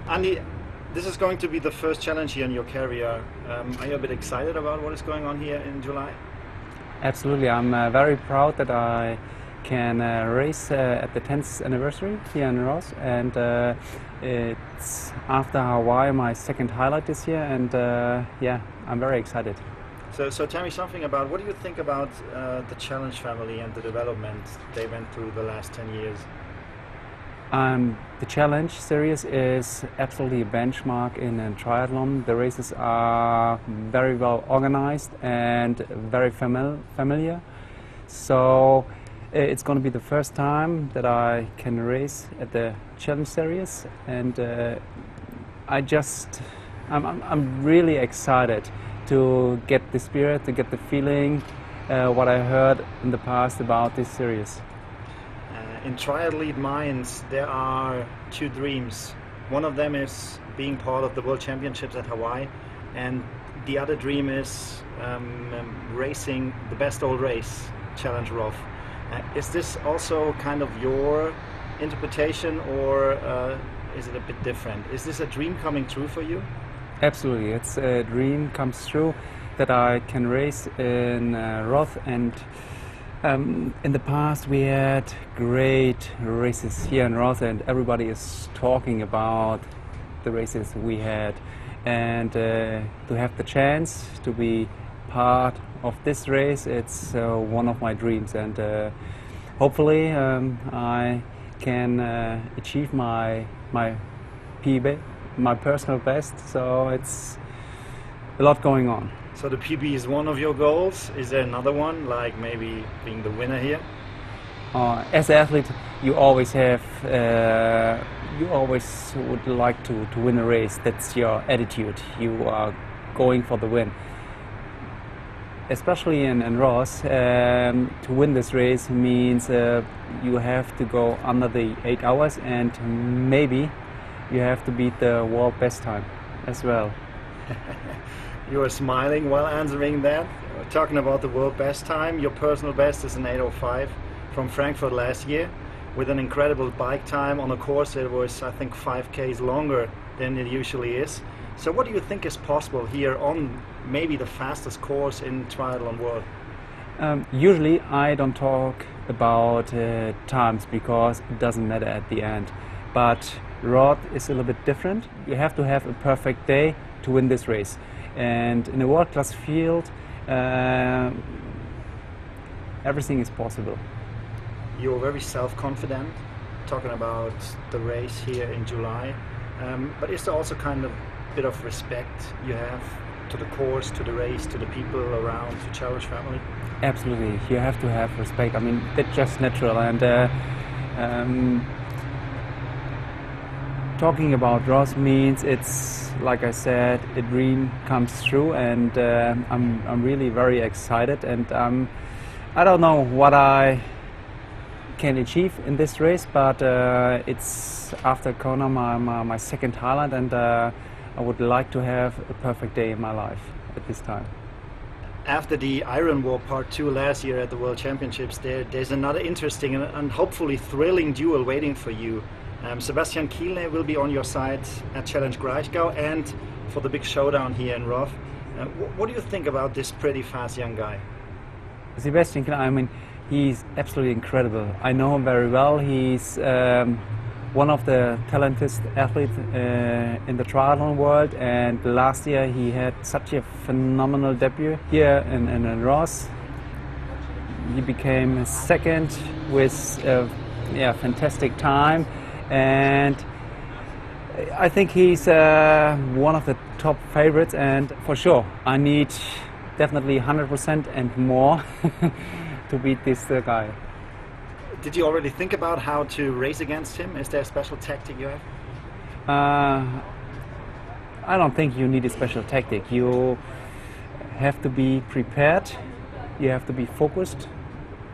Andy, this is going to be the first challenge here in your career. Are you a bit excited about what is going on here in July? Absolutely, I'm very proud that I can race at the 10th anniversary here in Roth, and it's after Hawaii my second highlight this year, and yeah, I'm very excited. So tell me something about, what do you think about the challenge family and the development they went through the last 10 years? The challenge series is absolutely a benchmark in a triathlon. The races are very well organized and very familiar. So it's going to be the first time that I can race at the challenge series, and I'm really excited to get the spirit, to get the feeling, what I heard in the past about this series. In triathlete minds, there are two dreams. One of them is being part of the World Championships at Hawaii, and the other dream is racing the best old race, Challenge Roth. Is this also kind of your interpretation, or is it a bit different? Is this a dream coming true for you? Absolutely, it's a dream comes true that I can race in Roth, and in the past we had great races here in Roth, and everybody is talking about the races we had, and to have the chance to be part of this race, it's one of my dreams, and hopefully I can achieve my PB, my personal best, so it's a lot going on. So the PB is one of your goals. Is there another one, like maybe being the winner here? As an athlete, you always have, you always would like to win a race. That's your attitude. You are going for the win. Especially in Roth, to win this race means you have to go under the 8 hours, and maybe you have to beat the world best time as well. You are smiling while answering that. Talking about the world best time, your personal best is an 8:05 from Frankfurt last year, with an incredible bike time on a course that was, I think, 5Ks longer than it usually is. So what do you think is possible here on maybe the fastest course in triathlon world? Usually I don't talk about times because it doesn't matter at the end. But Roth is a little bit different. You have to have a perfect day to win this race. And in a world-class field, everything is possible. You're very self-confident, talking about the race here in July. But is there also kind of a bit of respect you have to the course, to the race, to the people around, to Challenge family? Absolutely, you have to have respect. I mean, that's just natural. And talking about Roth means it's, like I said, a dream comes true, and I'm really very excited, and I don't know what I can achieve in this race, but it's after Kona my second highlight, and I would like to have a perfect day in my life at this time. After the Iron War Part 2 last year at the World Championships, there's another interesting and hopefully thrilling duel waiting for you. Sebastian Kienle will be on your side at Challenge Greichgau and for the big showdown here in Roth. What do you think about this pretty fast young guy? Sebastian Kienle, I mean, he's absolutely incredible. I know him very well. He's one of the talented athletes in the triathlon world, and last year he had such a phenomenal debut here in Roth. He became second with a fantastic time, and I think he's one of the top favorites, and for sure I need definitely 100% and more to beat this guy. Did you already think about how to race against him? Is there a special tactic you have? I don't think you need a special tactic. You have to be prepared, you have to be focused,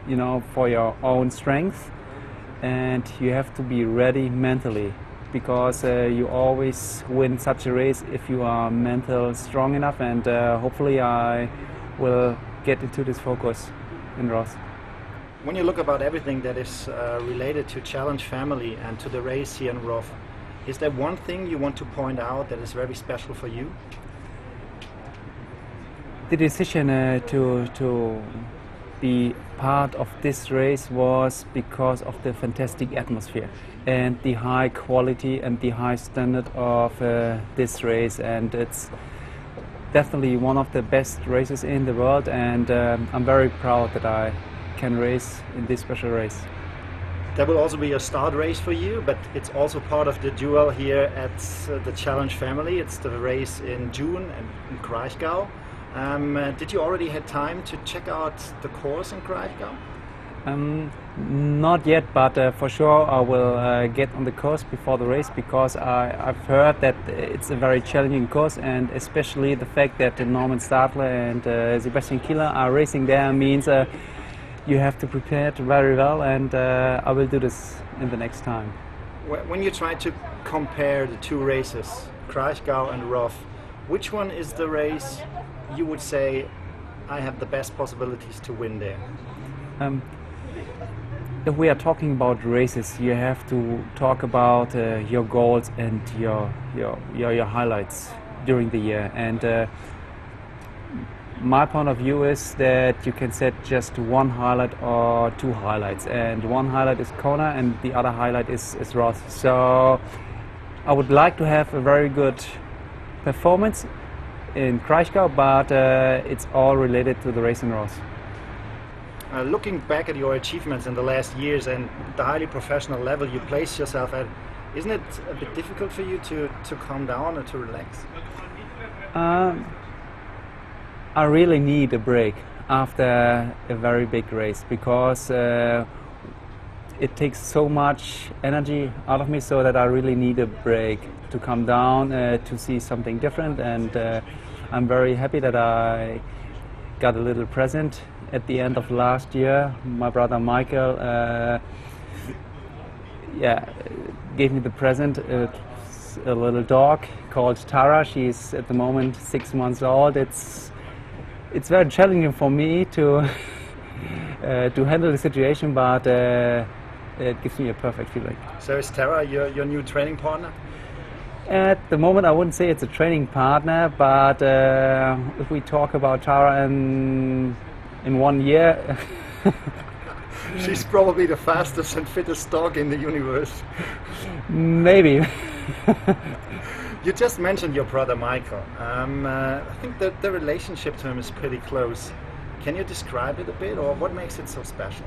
you know, for your own strength, and you have to be ready mentally, because you always win such a race if you are mental strong enough, and hopefully I will get into this focus in Roth. When you look about everything that is related to Challenge family and to the race here in Roth, Is there one thing you want to point out that is very special for you? The decision to be part of this race was because of the fantastic atmosphere and the high quality and the high standard of this race, and it's definitely one of the best races in the world, and I'm very proud that I can race in this special race. There will also be a start race for you, but it's also part of the duel here at the Challenge family. It's the race in June in Kraichgau. Did you already had time to check out the course in Kraichgau? Not yet, but for sure I will get on the course before the race, because I've heard that it's a very challenging course, and especially the fact that Norman Stadler and Sebastian Kienle are racing there means you have to prepare it very well, and I will do this in the next time. When you try to compare the two races, Kraichgau and Roth, which one is the race you would say I have the best possibilities to win there? If we are talking about races, you have to talk about your goals and your highlights during the year. And my point of view is that you can set just one highlight or two highlights. And one highlight is Kona and the other highlight is Roth. So I would like to have a very good performance in Kraichgau, but it's all related to the race in Roth. Looking back at your achievements in the last years and the highly professional level you place yourself at, isn't it a bit difficult for you to calm down and to relax? I really need a break after a very big race, because it takes so much energy out of me, so that I really need a break to calm down, to see something different. And I'm very happy that I got a little present at the end of last year. My brother Michael gave me the present. It's a little dog called Tara. She's at the moment 6 months old. It's very challenging for me to handle the situation, but it gives me a perfect feeling. So is Tara your new training partner? At the moment I wouldn't say it's a training partner, but if we talk about Tara in 1 year she's probably the fastest and fittest dog in the universe. Maybe. You just mentioned your brother Michael. I think that the relationship to him is pretty close. Can you describe it a bit, or what makes it so special?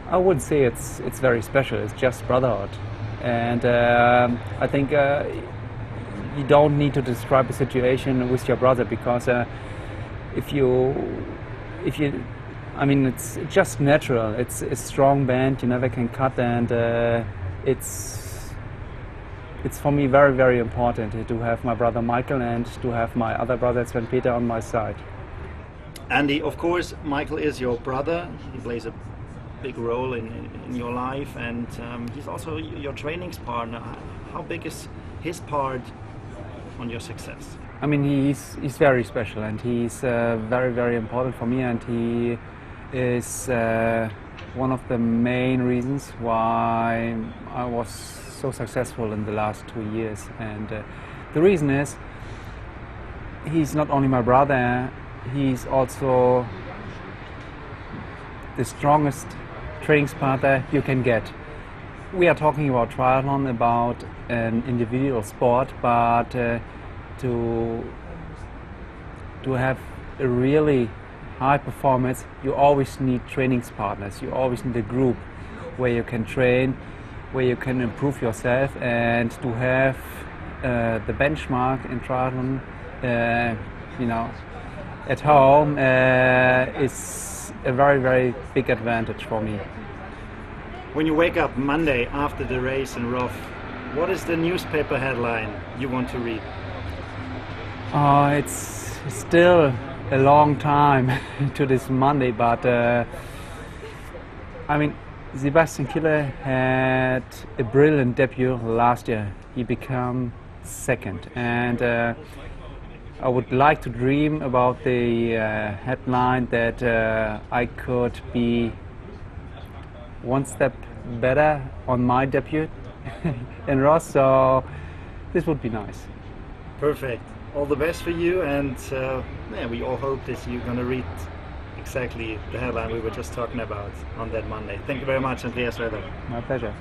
I wouldn't say it's very special. It's just brotherhood, and I think you don't need to describe a situation with your brother, because I mean, it's just natural. It's a strong band. You never can cut, and it's for me very, very important to have my brother Michael and to have my other brother Sven Peter on my side. Andy, of course, Michael is your brother. He plays a big role in your life, and he's also your training partner. How big is his part on your success? I mean, he's very special, and he's very, very important for me, and he is one of the main reasons why I was so successful in the last 2 years. And the reason is, he's not only my brother, he's also the strongest training partner you can get. We are talking about triathlon, about an individual sport, but to have a really high performance, you always need training partners. You always need a group where you can train, where you can improve yourself, and to have the benchmark in triathlon, at home is a very, very big advantage for me. When you wake up Monday after the race in Roth, what is the newspaper headline you want to read? It's still a long time to this Monday, but I mean, Sebastian Kienle had a brilliant debut last year. He became second, and I would like to dream about the headline that I could be one step better on my debut in Roth, so this would be nice. Perfect. All the best for you, and yeah, we all hope that you're going to read exactly the headline we were just talking about on that Monday. Thank you very much, Andreas Raelert. My pleasure.